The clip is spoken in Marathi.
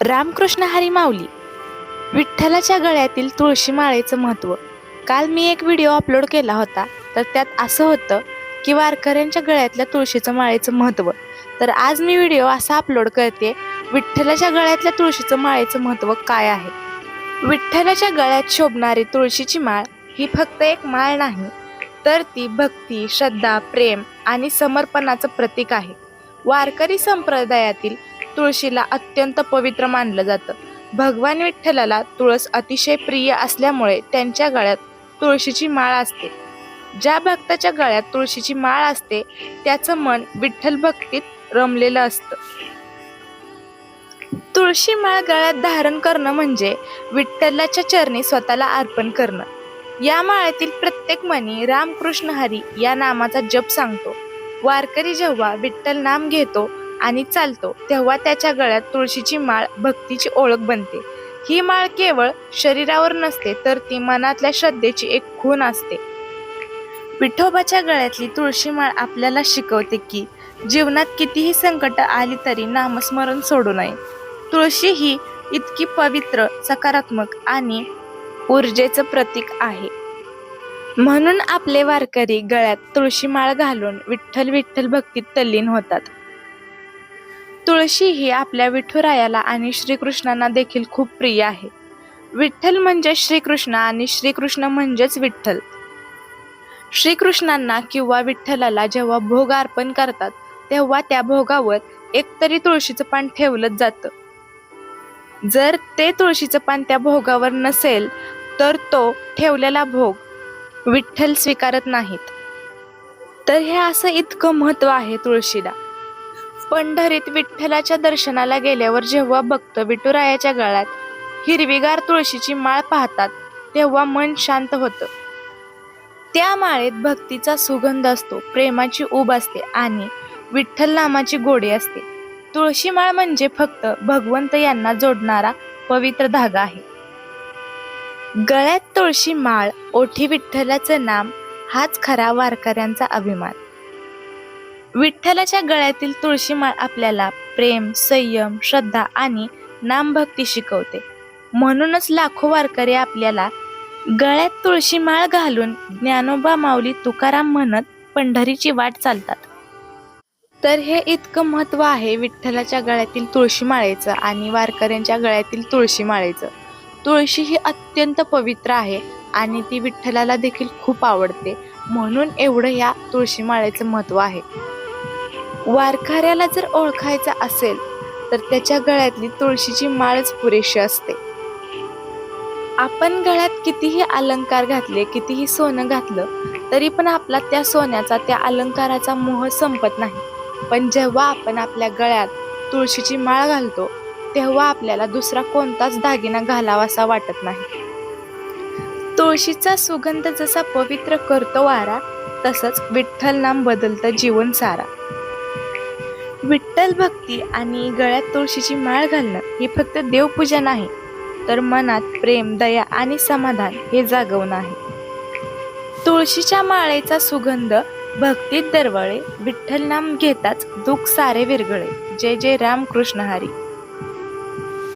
रामकृष्ण हरी माऊली. विठ्ठलाच्या गळ्यातील तुळशी माळेचं महत्त्व. काल मी एक व्हिडिओ अपलोड केला होता, तर त्यात असं होतं की वारकऱ्यांच्या गळ्यातल्या तुळशीचं माळेचं महत्त्व. तर आज मी व्हिडिओ असा अपलोड करते, विठ्ठलाच्या गळ्यातल्या तुळशीचं माळेचं महत्त्व काय आहे. विठ्ठलाच्या गळ्यात शोभणारी तुळशीची माळ ही फक्त एक माळ नाही, तर ती भक्ती, श्रद्धा, प्रेम आणि समर्पणाचं प्रतीक आहे. वारकरी संप्रदायातील तुळशीला अत्यंत पवित्र मानलं जातं. भगवान विठ्ठलाला तुळस अतिशय प्रिय असल्यामुळे त्यांच्या गळ्यात तुळशीची माळ असते. ज्या भक्ताच्या गळ्यात तुळशीची माळ असते त्याचं मन विठ्ठल भक्तीत रमलेलं असतं. तुळशी माळ गळ्यात धारण करणं म्हणजे विठ्ठलाच्या चरणी स्वतःला अर्पण करणं. या माळेतील प्रत्येक मणी रामकृष्ण हरी या नामाचा जप सांगतो. वारकरी जेव्हा विठ्ठल नाम घेतो आणि चालतो तेव्हा त्याच्या गळ्यात तुळशीची माळ भक्तीची ओळख बनते. ही माळ केवळ शरीरावर नसते, तर ती मनातल्या श्रद्धेची एक खूण असते. विठोबाच्या गळ्यातली तुळशी माळ आपल्याला शिकवते की जीवनात कितीही संकट आली तरी नामस्मरण सोडू नये. तुळशी ही इतकी पवित्र, सकारात्मक आणि ऊर्जेचं प्रतीक आहे. म्हणून आपले वारकरी गळ्यात तुळशी माळ घालून विठ्ठल विठ्ठल भक्तीत तल्लीन होतात. तुळशी ही आपल्या विठुरायाला आणि श्रीकृष्णांना देखील खूप प्रिय आहे. विठ्ठल म्हणजे श्रीकृष्ण आणि श्रीकृष्ण म्हणजेच विठ्ठल. श्रीकृष्णांना किंवा विठ्ठलाला जेव्हा भोग अर्पण करतात तेव्हा त्या भोगावर एकतरी तुळशीचं पान ठेवलंच जातं. जर ते तुळशीचं पान त्या भोगावर नसेल तर तो ठेवलेला भोग विठ्ठल स्वीकारत नाहीत. तर हे असं इतकं महत्त्व आहे तुळशीला. पंढरीत विठ्ठलाच्या दर्शनाला गेल्यावर जेव्हा भक्त विठुरायाच्या गळ्यात हिरवीगार तुळशीची माळ पाहतात तेव्हा मन शांत होतं. त्या माळेत भक्तीचा सुगंध असतो, प्रेमाची ऊब असते आणि विठ्ठल नामाची गोडी असते. तुळशी माळ म्हणजे फक्त भगवंत यांना जोडणारा पवित्र धागा आहे. गळ्यात तुळशी माळ, ओठी विठ्ठलाचं नाम हाच खरा वारकऱ्यांचा अभिमान. विठ्ठलाच्या गळ्यातील तुळशी माळ आपल्याला प्रेम, संयम, श्रद्धा आणि नामभक्ती शिकवते. म्हणूनच लाखो वारकरी आपल्याला गळ्यात तुळशी माळ घालून ज्ञानोबा, माऊली, तुकाराम म्हणत पंढरीची वाट चालतात. तर हे इतकं महत्त्व आहे विठ्ठलाच्या गळ्यातील तुळशी माळेचं आणि वारकऱ्यांच्या गळ्यातील तुळशी माळेचं. तुळशी ही अत्यंत पवित्र आहे आणि ती विठ्ठलाला देखील खूप आवडते. म्हणून एवढं या तुळशी माळेचं महत्त्व आहे. वारकऱ्याला जर ओळखायचा असेल तर त्याच्या गळ्यातली तुळशीची माळच पुरेशी असते. आपण गळ्यात कितीही अलंकार घातले, कितीही सोनं घातलं तरी पण आपला त्या सोन्याचा, त्या अलंकाराचा मोह संपत नाही. पण जेव्हा आपण आपल्या गळ्यात तुळशीची माळ घालतो तेव्हा आपल्याला दुसरा कोणताच दागिना घालावासा वाटत नाही. तुळशीचा सुगंध जसा पवित्र करतो वारा, तसंच विठ्ठल नाम बदलतं जीवन सारा. विठ्ठल भक्ती आणि गळ्यात तुळशीची माळ घालणं ही फक्त देवपूजा नाही, तर मनात प्रेम, दया आणि समाधान हे जागवणं आहे. तुळशीच्या माळेचा सुगंध भक्तीत दरवळे, विठ्ठल नाम घेताच दुःख सारे विरघळे. जय जय रामकृष्ण हरी.